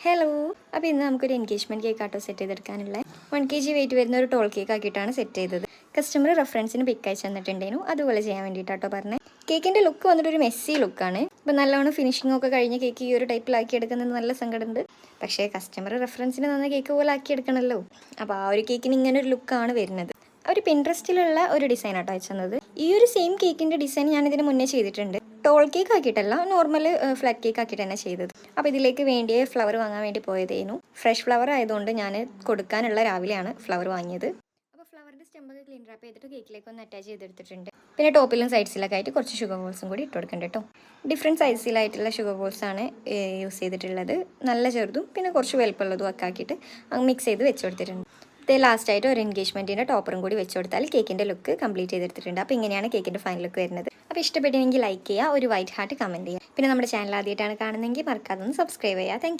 Hello. അപ്പോൾ ഇന്ന് നമുക്കൊരു എൻഗേജ്മെൻറ്റ് കേക്ക് ആട്ടോ സെറ്റ് ചെയ്തെടുക്കാനുള്ള 1 kg വെയിറ്റ് വരുന്ന ഒരു ടോൾ കേക്ക് ആക്കിയിട്ടാണ് സെറ്റ് ചെയ്തത്. കസ്റ്റമർ റെഫറൻസിന് പിക്ക് അയച്ചു തന്നിട്ടുണ്ടായിരുന്നു, അതുപോലെ ചെയ്യാൻ വേണ്ടിയിട്ടാട്ടോ പറഞ്ഞത്. കേക്കിൻ്റെ ലുക്ക് വന്നിട്ട് ഒരു മെസ്സി ലുക്കാണ്. അപ്പോൾ നല്ലോണം ഫിനിഷിംഗ് ഒക്കെ കഴിഞ്ഞ കേക്ക് ഈ ഒരു ടൈപ്പിലാക്കി എടുക്കുന്നത് നല്ല സങ്കടമുണ്ട്. പക്ഷേ കസ്റ്റമർ റെഫറൻസിന് തന്ന കേക്ക് പോലെ ആക്കി എടുക്കണമല്ലോ. അപ്പോൾ ആ ഒരു കേക്കിന് ഇങ്ങനെ ഒരു ലുക്കാണ് വരുന്നത്. ഒരു പിൻട്രസ്റ്റിലുള്ള ഒരു ഡിസൈൻ ആട്ടോ അയച്ചു തന്നത്. ഈ ഒരു സെയിം കേക്കിൻ്റെ ഡിസൈൻ ഞാനിതിന് മുന്നേ ചെയ്തിട്ടുണ്ട്. ടോൾ കേക്ക് ആക്കിയിട്ടല്ല, നോർമൽ ഫ്ലാറ്റ് കേക്ക് ആക്കിയിട്ട് തന്നെ ചെയ്തത്. അപ്പോൾ ഇതിലേക്ക് വേണ്ടിയ ഫ്ലവർ വാങ്ങാൻ വേണ്ടി പോയതായിരുന്നു. ഫ്രഷ് ഫ്ലവർ ആയതുകൊണ്ട് ഞാൻ കൊടുക്കാനുള്ള രാവിലെയാണ് ഫ്ലവർ വാങ്ങിയത്. അപ്പോൾ ഫ്ലവറിൻ്റെ സ്റ്റെമ്പൊക്കെ ക്ലീൻ റാപ്പ് ചെയ്തിട്ട് കേക്കിലേക്ക് ഒന്ന് അറ്റാച്ച് ചെയ്തെടുത്തിട്ടുണ്ട്. പിന്നെ ടോപ്പിലും സൈഡ്സിലൊക്കെ ആയിട്ട് കുറച്ച് ഷുഗർ ബോൾസും കൂടി ഇട്ട് കൊടുക്കണ്ട കേട്ടോ. ഡിഫറെൻറ്റ് സൈസിലായിട്ടുള്ള ഷുഗർ ബോൾസാണ് യൂസ് ചെയ്തിട്ടുള്ളത്. നല്ല ചെറുതും പിന്നെ കുറച്ച് വലുപ്പമുള്ളതും ഒക്കെ ആക്കിയിട്ട് മിക്സ് ചെയ്ത് വെച്ച് കൊടുത്തിട്ടുണ്ട്. ഇത് ലാസ്റ്റായിട്ട് ഒരു എൻഗേജ്മെൻറ്റിൻ്റെ ടോപ്പറും കൂടി വെച്ച് കൊടുത്താൽ കേക്കിൻ്റെ ലുക്ക് കംപ്ലീറ്റ് ചെയ്തെടുത്തിട്ടുണ്ട്. അപ്പോൾ ഇങ്ങനെയാണ് കേക്കിൻ്റെ ഫൈനൽ ലുക്ക് വരുന്നത്. അപ്പോൾ ഇഷ്ടപ്പെട്ടെങ്കിൽ ലൈക്ക് ചെയ്യുക, ഒരു വൈറ്റ് ഹാർട്ട് കമൻറ്റ് ചെയ്യുക. പിന്നെ നമ്മുടെ ചാനൽ ആദ്യമായിട്ടാണ് കാണുന്നതെങ്കിൽ മറക്കാതെ ഒന്ന് സബ്സ്ക്രൈബ് ചെയ്യുക. താങ്ക്